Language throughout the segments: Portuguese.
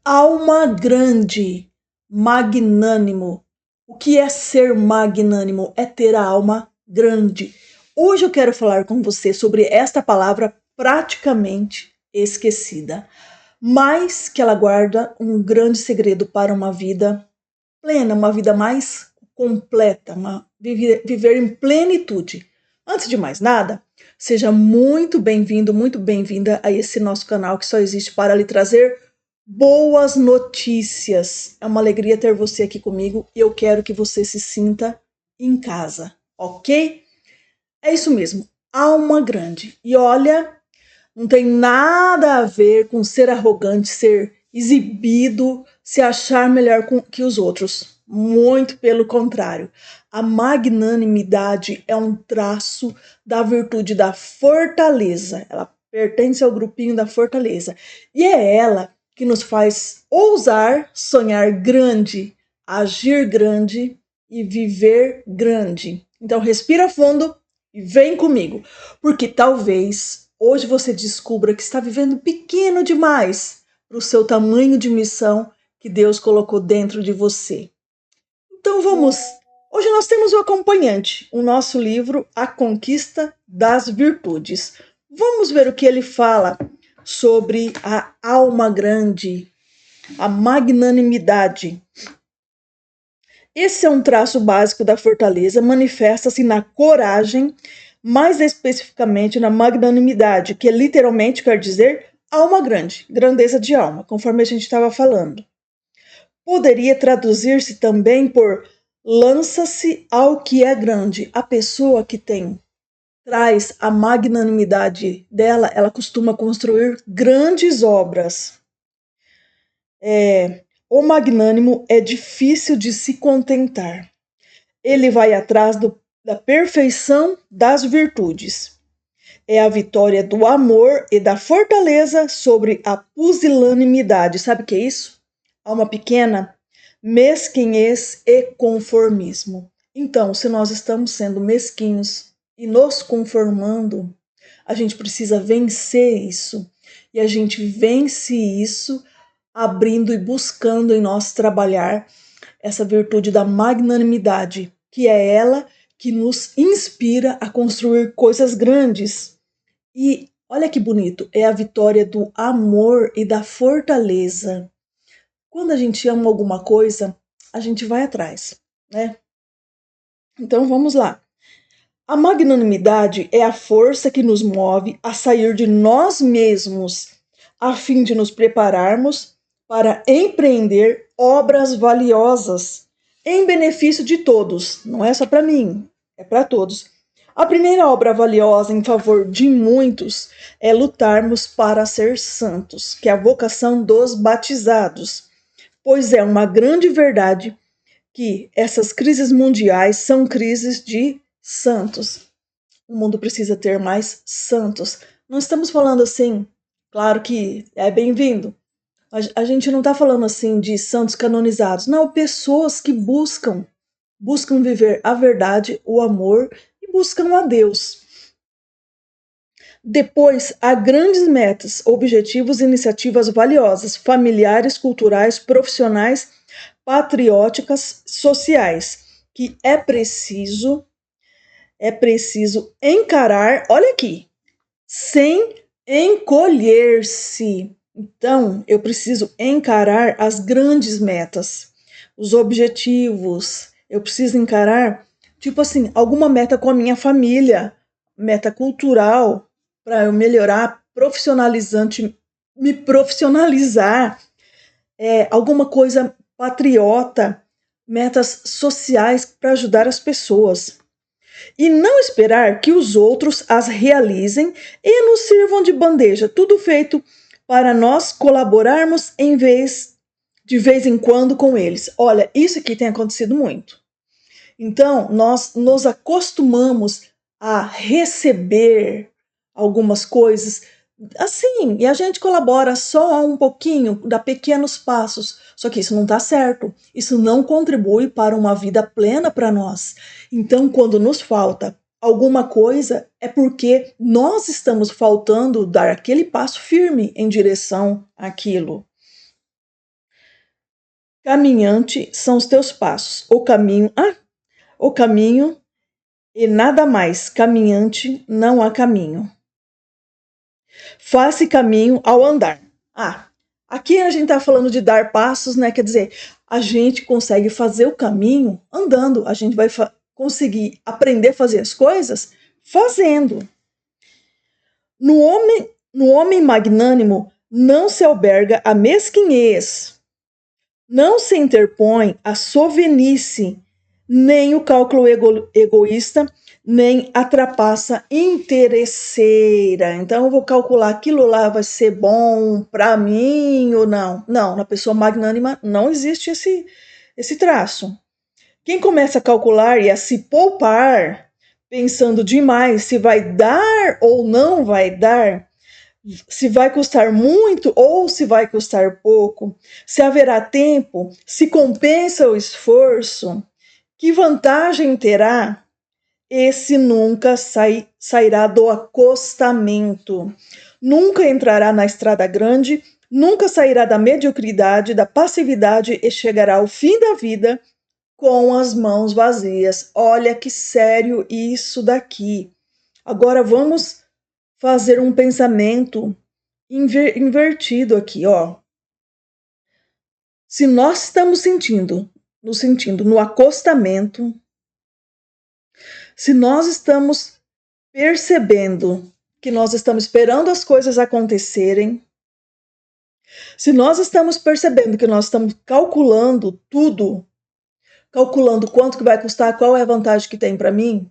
Alma grande, magnânimo. O que é ser magnânimo? É ter a alma grande. Hoje eu quero falar com você sobre esta palavra praticamente esquecida, mas que ela guarda um grande segredo para uma vida plena, uma vida mais completa, viver em plenitude. Antes de mais nada, seja muito bem-vindo, muito bem-vinda a esse nosso canal que só existe para lhe trazer boas notícias. É uma alegria ter você aqui comigo e eu quero que você se sinta em casa, ok? É isso mesmo, alma grande. E olha, não tem nada a ver com ser arrogante, ser exibido, se achar melhor que os outros. Muito pelo contrário. A magnanimidade é um traço da virtude da fortaleza. Ela pertence ao grupinho da fortaleza. E é ela que nos faz ousar sonhar grande, agir grande e viver grande. Então respira fundo e vem comigo, porque talvez hoje você descubra que está vivendo pequeno demais para o seu tamanho de missão que Deus colocou dentro de você. Então vamos. Hoje nós temos o acompanhante, o nosso livro A Conquista das Virtudes. Vamos ver o que ele fala sobre a alma grande, a magnanimidade. Esse é um traço básico da fortaleza, manifesta-se na coragem, mais especificamente na magnanimidade, que literalmente quer dizer alma grande, grandeza de alma, conforme a gente estava falando. Poderia traduzir-se também por lança-se ao que é grande. A pessoa que traz a magnanimidade dela, ela costuma construir grandes obras. O magnânimo é difícil de se contentar. Ele vai atrás da perfeição das virtudes. É a vitória do amor e da fortaleza sobre a pusilanimidade. Sabe o que é isso? Alma pequena, mesquinhez e conformismo. Então, se nós estamos sendo mesquinhos e nos conformando, a gente precisa vencer isso. E a gente vence isso abrindo e buscando em nós trabalhar essa virtude da magnanimidade, que é ela que nos inspira a construir coisas grandes. E olha que bonito, é a vitória do amor e da fortaleza. Quando a gente ama alguma coisa, a gente vai atrás, né? Então vamos lá. A magnanimidade é a força que nos move a sair de nós mesmos, a fim de nos prepararmos para empreender obras valiosas em benefício de todos. Não é só para mim, é para todos. A primeira obra valiosa em favor de muitos é lutarmos para ser santos, que é a vocação dos batizados, pois é uma grande verdade que essas crises mundiais são crises de santos. O mundo precisa ter mais santos. Não estamos falando assim, claro que é bem-vindo. A gente não está falando assim de santos canonizados. Não, pessoas que buscam viver a verdade, o amor e buscam a Deus. Depois, há grandes metas, objetivos e iniciativas valiosas, familiares, culturais, profissionais, patrióticas, sociais, que é preciso encarar, olha aqui, sem encolher-se. Então, eu preciso encarar as grandes metas, os objetivos. Eu preciso encarar, tipo assim, alguma meta com a minha família, meta cultural, para eu melhorar, profissionalizante, me profissionalizar, alguma coisa patriota, metas sociais para ajudar as pessoas. E não esperar que os outros as realizem e nos sirvam de bandeja, tudo feito para nós colaborarmos de vez em quando com eles. Olha, isso aqui tem acontecido muito. Então, nós nos acostumamos a receber algumas coisas assim, e a gente colabora só um pouquinho, dá pequenos passos. Só que isso não está certo. Isso não contribui para uma vida plena para nós. Então, quando nos falta alguma coisa, é porque nós estamos faltando dar aquele passo firme em direção àquilo. Caminhante são os teus passos. O caminho e nada mais. Caminhante não há caminho. Faz-se caminho ao andar. Aqui a gente está falando de dar passos, né? Quer dizer, a gente consegue fazer o caminho andando. A gente vai conseguir aprender a fazer as coisas fazendo. No homem magnânimo não se alberga a mesquinhez, não se interpõe a sovinice, nem o cálculo egoísta, nem a trapaça interesseira. Então eu vou calcular aquilo lá vai ser bom para mim ou não. Não, na pessoa magnânima não existe esse traço. Quem começa a calcular e a se poupar, pensando demais se vai dar ou não vai dar, se vai custar muito ou se vai custar pouco, se haverá tempo, se compensa o esforço, que vantagem terá? Esse nunca sairá do acostamento, nunca entrará na estrada grande, nunca sairá da mediocridade, da passividade e chegará ao fim da vida com as mãos vazias. Olha que sério isso daqui. Agora vamos fazer um pensamento invertido aqui, ó. Se nós estamos nos sentindo no acostamento, se nós estamos percebendo que nós estamos esperando as coisas acontecerem, se nós estamos percebendo que nós estamos calculando tudo, calculando quanto que vai custar, qual é a vantagem que tem para mim,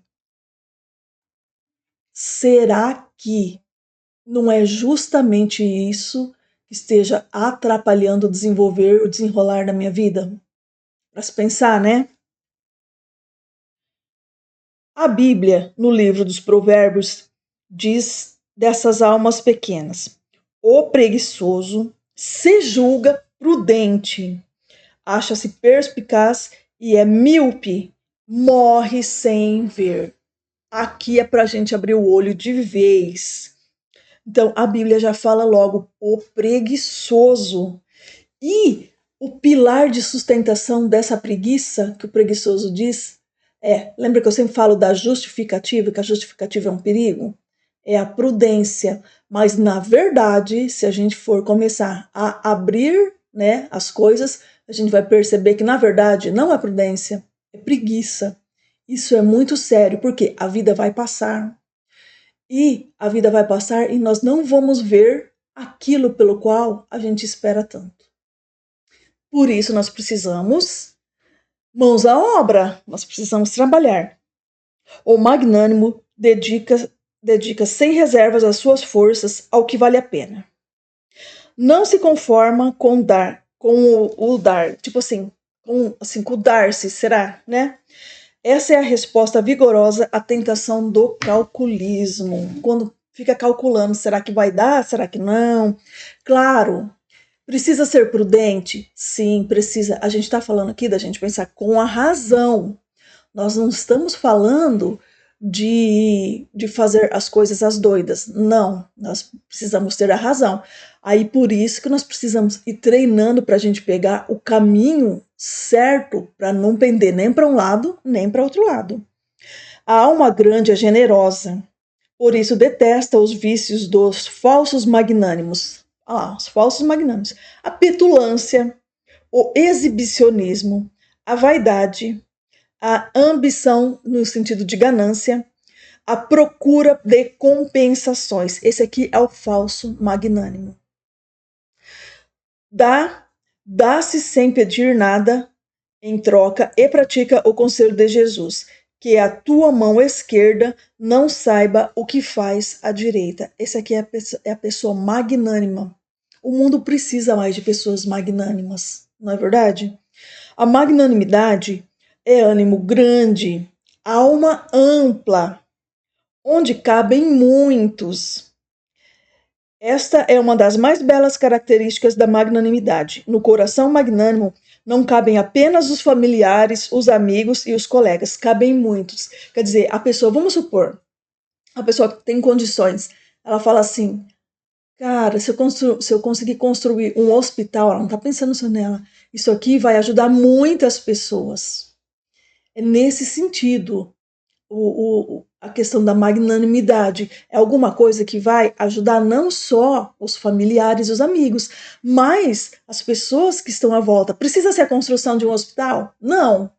será que não é justamente isso que esteja atrapalhando o desenrolar da minha vida? Para se pensar, né? A Bíblia, no livro dos Provérbios, diz dessas almas pequenas: o preguiçoso se julga prudente, acha-se perspicaz e é míope, morre sem ver. Aqui é para a gente abrir o olho de vez. Então, a Bíblia já fala logo o preguiçoso. E o pilar de sustentação dessa preguiça, que o preguiçoso diz, lembra que eu sempre falo da justificativa, que a justificativa é um perigo? É a prudência. Mas, na verdade, se a gente for começar a abrir, né, as coisas, a gente vai perceber que, na verdade, não é prudência, é preguiça. Isso é muito sério, porque a vida vai passar. E a vida vai passar e nós não vamos ver aquilo pelo qual a gente espera tanto. Por isso nós precisamos mãos à obra, nós precisamos trabalhar. O magnânimo dedica sem reservas as suas forças ao que vale a pena. Não se conforma com o dar, tipo assim, com o dar-se, será, né? Essa é a resposta vigorosa à tentação do calculismo. Quando fica calculando, será que vai dar? Será que não? Claro, precisa ser prudente? Sim, precisa. A gente está falando aqui da gente pensar com a razão. Nós não estamos falando de fazer as coisas às doidas. Não, nós precisamos ter a razão. Aí por isso que nós precisamos ir treinando para a gente pegar o caminho certo para não pender nem para um lado nem para outro lado. A alma grande é generosa, por isso detesta os vícios dos falsos magnânimos. Os falsos magnânimos. A petulância, o exibicionismo, a vaidade, a ambição no sentido de ganância, a procura de compensações. Esse aqui é o falso magnânimo. Dá-se sem pedir nada em troca e pratica o conselho de Jesus, que a tua mão esquerda não saiba o que faz a direita. Esse aqui é a pessoa magnânima. O mundo precisa mais de pessoas magnânimas, não é verdade? A magnanimidade é ânimo grande, alma ampla, onde cabem muitos. Esta é uma das mais belas características da magnanimidade. No coração magnânimo não cabem apenas os familiares, os amigos e os colegas, cabem muitos. Quer dizer, a pessoa, vamos supor, a pessoa que tem condições, ela fala assim: Cara, se eu conseguir construir um hospital, ela não está pensando só nela. Isso aqui vai ajudar muitas pessoas. É nesse sentido a questão da magnanimidade. É alguma coisa que vai ajudar não só os familiares e os amigos, mas as pessoas que estão à volta. Precisa ser a construção de um hospital? Não.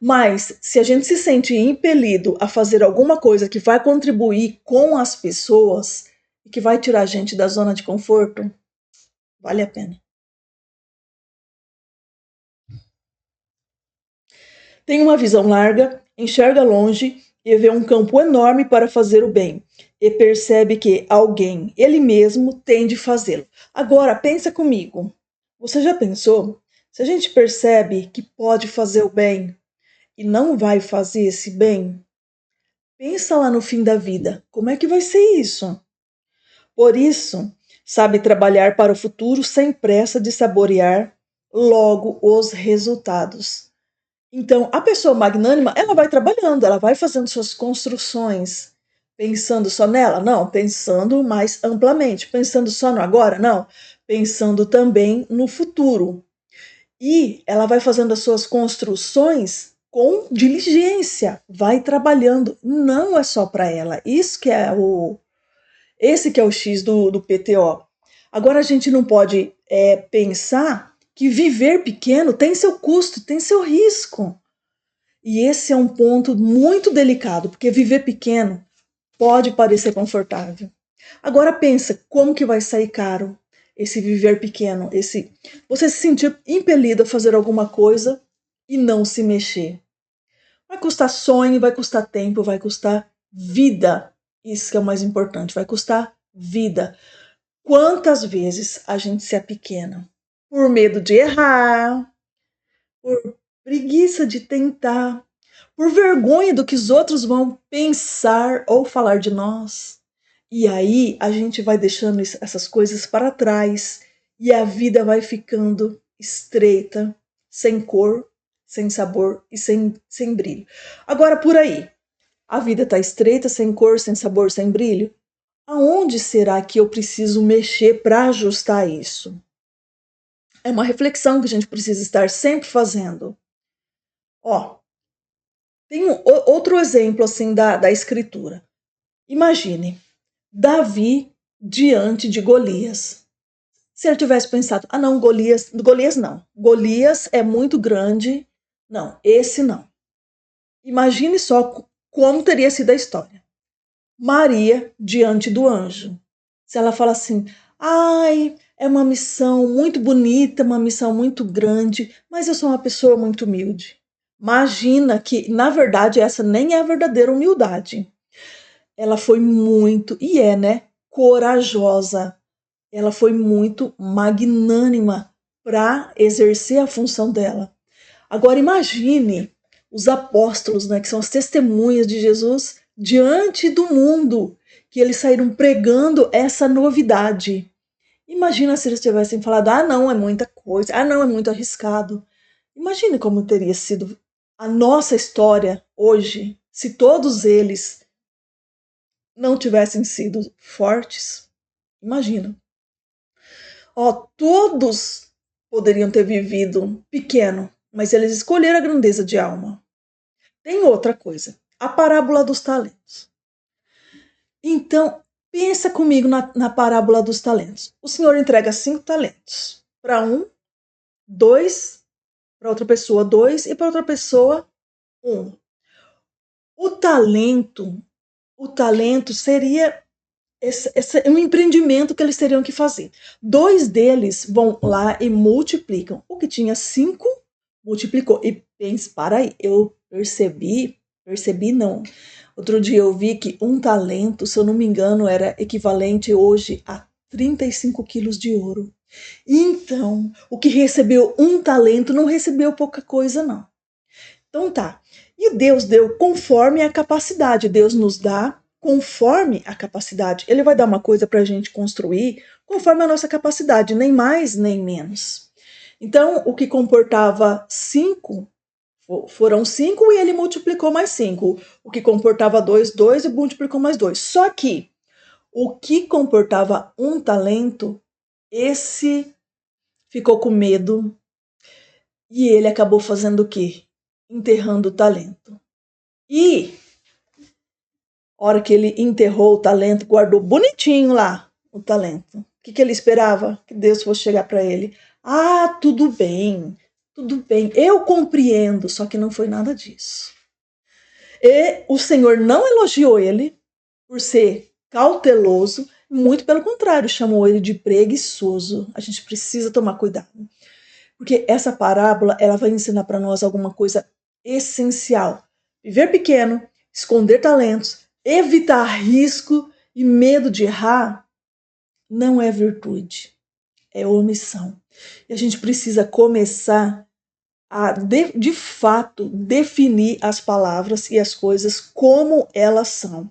Mas se a gente se sente impelido a fazer alguma coisa que vai contribuir com as pessoas e que vai tirar a gente da zona de conforto, vale a pena. Tem uma visão larga, enxerga longe e vê um campo enorme para fazer o bem. E percebe que alguém, ele mesmo, tem de fazê-lo. Agora, pensa comigo. Você já pensou? Se a gente percebe que pode fazer o bem e não vai fazer esse bem, pensa lá no fim da vida. Como é que vai ser isso? Por isso, sabe trabalhar para o futuro sem pressa de saborear logo os resultados. Então, a pessoa magnânima, ela vai trabalhando, ela vai fazendo suas construções, pensando só nela? Não, pensando mais amplamente. Pensando só no agora? Não, pensando também no futuro. E ela vai fazendo as suas construções com diligência, vai trabalhando. Não é só para ela. Esse que é o X do PTO. Agora a gente não pode pensar que viver pequeno tem seu custo, tem seu risco. E esse é um ponto muito delicado, porque viver pequeno pode parecer confortável. Agora pensa, como que vai sair caro esse viver pequeno, esse você se sentir impelido a fazer alguma coisa e não se mexer. Vai custar sonho, vai custar tempo, vai custar vida. Isso que é o mais importante, vai custar vida. Quantas vezes a gente se apequena por medo de errar, por preguiça de tentar, por vergonha do que os outros vão pensar ou falar de nós. E aí a gente vai deixando essas coisas para trás e a vida vai ficando estreita, sem cor, sem sabor e sem brilho. Agora por aí, a vida está estreita, sem cor, sem sabor, sem brilho? Aonde será que eu preciso mexer para ajustar isso? É uma reflexão que a gente precisa estar sempre fazendo. Ó, tem outro exemplo assim da escritura. Imagine Davi diante de Golias. Se ele tivesse pensado, ah não, Golias não. Golias é muito grande. Não, esse não. Imagine só como teria sido a história. Maria diante do anjo. Se ela fala assim, ai, é uma missão muito bonita, uma missão muito grande, mas eu sou uma pessoa muito humilde. Imagina que, na verdade, essa nem é a verdadeira humildade. Ela foi muito, e é, né, corajosa. Ela foi muito magnânima para exercer a função dela. Agora imagine os apóstolos, né, que são as testemunhas de Jesus diante do mundo, que eles saíram pregando essa novidade. Imagina se eles tivessem falado: ah, não, é muita coisa, ah, não, é muito arriscado. Imagine como teria sido a nossa história hoje se todos eles não tivessem sido fortes. Imagina. Ó, todos poderiam ter vivido pequeno, mas eles escolheram a grandeza de alma. Tem outra coisa, a parábola dos talentos. Então, pensa comigo na parábola dos talentos. O Senhor entrega 5 talentos. Para um, 2, para outra pessoa, 2, e para outra pessoa, 1. O talento, o talento seria esse um empreendimento que eles teriam que fazer. 2 deles vão lá e multiplicam. O que tinha 5, multiplicou. E pensa, para aí, eu percebi não. Outro dia eu vi que um talento, se eu não me engano, era equivalente hoje a 35 quilos de ouro. Então, o que recebeu um talento não recebeu pouca coisa, não. Então tá. E Deus deu conforme a capacidade. Deus nos dá conforme a capacidade. Ele vai dar uma coisa para a gente construir conforme a nossa capacidade, nem mais nem menos. Então, o que comportava 5, foram 5 e ele multiplicou mais 5. O que comportava 2, 2 e multiplicou mais 2. Só que o que comportava um talento, esse ficou com medo e ele acabou fazendo o quê? Enterrando o talento. E, a hora que ele enterrou o talento, guardou bonitinho lá o talento. O que ele esperava? Que Deus fosse chegar para ele. Ah, tudo bem, eu compreendo, só que não foi nada disso. E o Senhor não elogiou ele por ser cauteloso, muito pelo contrário, chamou ele de preguiçoso. A gente precisa tomar cuidado, porque essa parábola ela vai ensinar para nós alguma coisa essencial. Viver pequeno, esconder talentos, evitar risco e medo de errar não é virtude, é omissão. E a gente precisa começar a, de fato, definir as palavras e as coisas como elas são.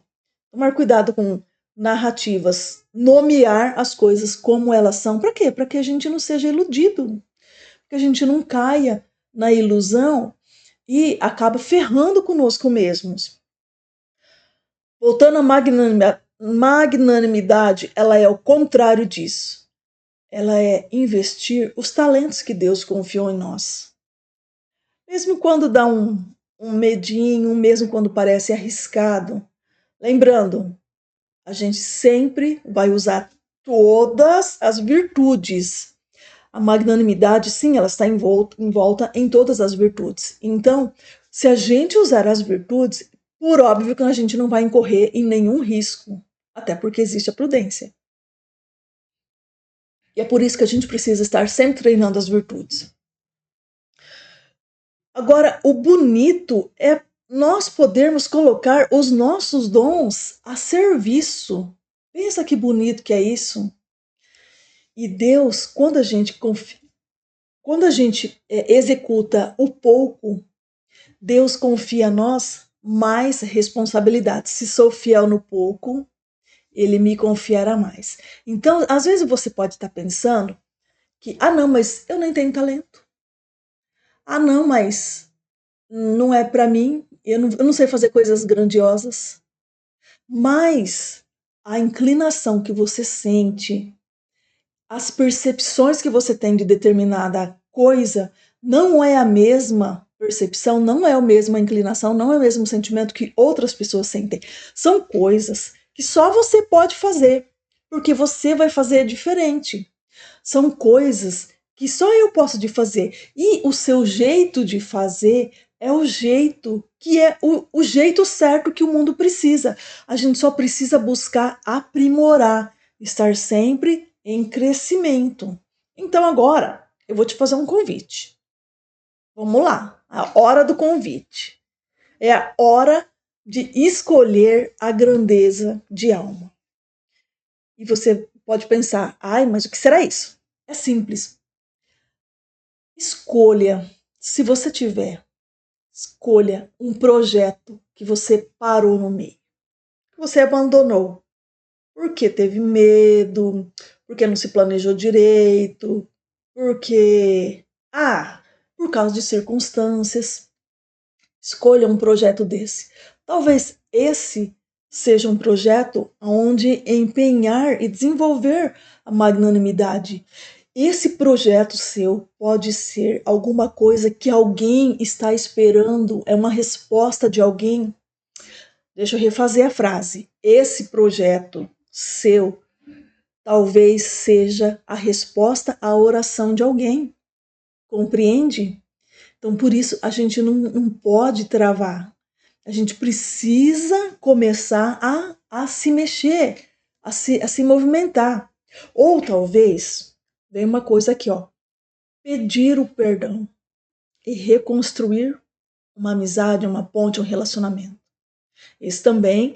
Tomar cuidado com narrativas, nomear as coisas como elas são. Para quê? Para que a gente não seja iludido, que a gente não caia na ilusão e acaba ferrando conosco mesmos. Voltando à magnanimidade, ela é o contrário disso. Ela é investir os talentos que Deus confiou em nós. Mesmo quando dá um medinho, mesmo quando parece arriscado. Lembrando, a gente sempre vai usar todas as virtudes. A magnanimidade, sim, ela está envolta em todas as virtudes. Então, se a gente usar as virtudes, por óbvio que a gente não vai incorrer em nenhum risco, até porque existe a prudência. E é por isso que a gente precisa estar sempre treinando as virtudes. Agora, o bonito é nós podermos colocar os nossos dons a serviço. Pensa que bonito que é isso. E Deus, quando a gente executa o pouco, Deus confia a nós mais responsabilidade. Se sou fiel no pouco, Ele me confiará mais. Então, às vezes você pode estar pensando que, não, mas eu nem tenho talento. Não, mas não é para mim. Eu não sei fazer coisas grandiosas. Mas a inclinação que você sente, as percepções que você tem de determinada coisa, não é a mesma percepção, não é a mesma inclinação, não é o mesmo sentimento que outras pessoas sentem. São coisas que só você pode fazer, porque você vai fazer diferente. São coisas que só eu posso de fazer. E o seu jeito de fazer é o jeito que é o jeito certo que o mundo precisa. A gente só precisa buscar aprimorar, estar sempre em crescimento. Então agora eu vou te fazer um convite. Vamos lá, a hora do convite. É a hora de escolher a grandeza de alma. E você pode pensar, mas o que será isso? É simples. Escolha, se você tiver, escolha um projeto que você parou no meio, que você abandonou, porque teve medo, porque não se planejou direito, porque, por causa de circunstâncias. Escolha um projeto desse. Talvez esse seja um projeto onde empenhar e desenvolver a magnanimidade. Esse projeto seu pode ser alguma coisa que alguém está esperando, é uma resposta de alguém. Deixa eu refazer a frase. Esse projeto seu talvez seja a resposta à oração de alguém. Compreende? Então, por isso, a gente não pode travar. A gente precisa começar a se mexer, a se movimentar. Ou talvez, vem uma coisa aqui, pedir o perdão e reconstruir uma amizade, uma ponte, um relacionamento. Isso também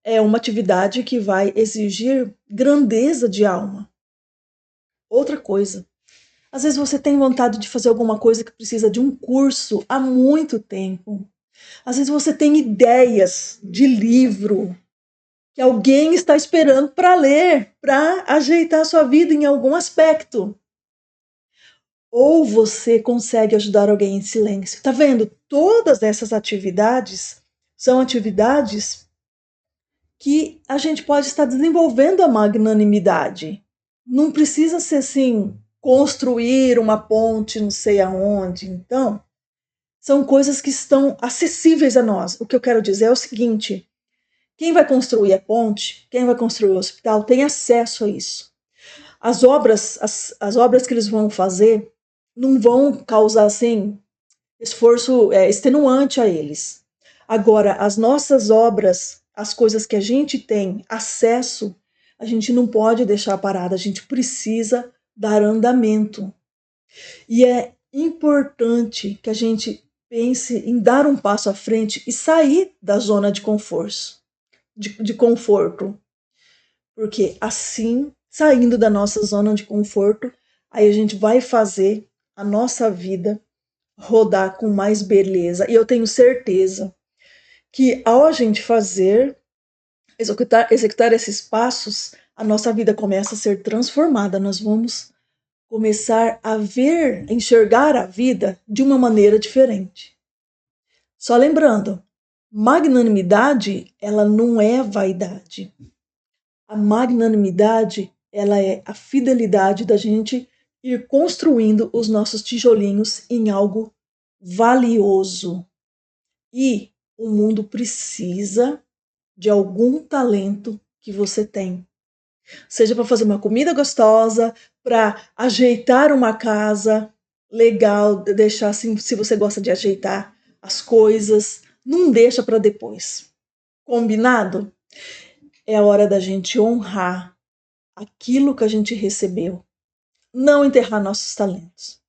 é uma atividade que vai exigir grandeza de alma. Outra coisa, às vezes você tem vontade de fazer alguma coisa que precisa de um curso há muito tempo. Às vezes você tem ideias de livro que alguém está esperando para ler, para ajeitar a sua vida em algum aspecto. Ou você consegue ajudar alguém em silêncio. Tá vendo? Todas essas atividades são atividades que a gente pode estar desenvolvendo a magnanimidade. Não precisa ser assim, construir uma ponte não sei aonde. Então, são coisas que estão acessíveis a nós. O que eu quero dizer é o seguinte: quem vai construir a ponte, quem vai construir o hospital, tem acesso a isso. As obras que eles vão fazer não vão causar assim esforço extenuante a eles. Agora, as nossas obras, as coisas que a gente tem acesso, a gente não pode deixar parada, a gente precisa dar andamento. E é importante que a gente pense em dar um passo à frente e sair da zona de conforto, de conforto. Porque assim, saindo da nossa zona de conforto, aí a gente vai fazer a nossa vida rodar com mais beleza. E eu tenho certeza que ao a gente executar esses passos, a nossa vida começa a ser transformada. Nós vamos começar a ver, a enxergar a vida de uma maneira diferente. Só lembrando, magnanimidade, ela não é vaidade. A magnanimidade, ela é a fidelidade da gente ir construindo os nossos tijolinhos em algo valioso. E o mundo precisa de algum talento que você tem. Seja para fazer uma comida gostosa, para ajeitar uma casa legal, deixar assim, se você gosta de ajeitar as coisas, não deixa para depois. Combinado? É a hora da gente honrar aquilo que a gente recebeu, não enterrar nossos talentos,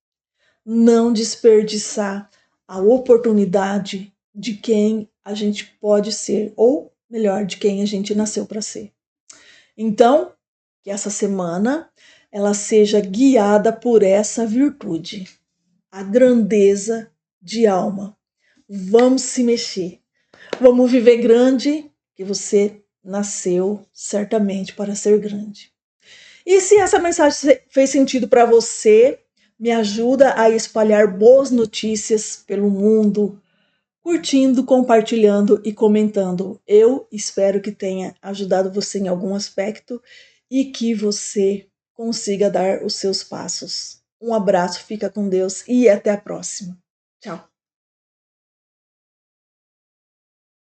não desperdiçar a oportunidade de quem a gente pode ser, ou melhor, de quem a gente nasceu para ser. Então, que essa semana ela seja guiada por essa virtude, a grandeza de alma. Vamos se mexer, vamos viver grande, que você nasceu certamente para ser grande. E se essa mensagem fez sentido para você, me ajuda a espalhar boas notícias pelo mundo, curtindo, compartilhando e comentando. Eu espero que tenha ajudado você em algum aspecto e que você consiga dar os seus passos. Um abraço, fica com Deus e até a próxima. Tchau.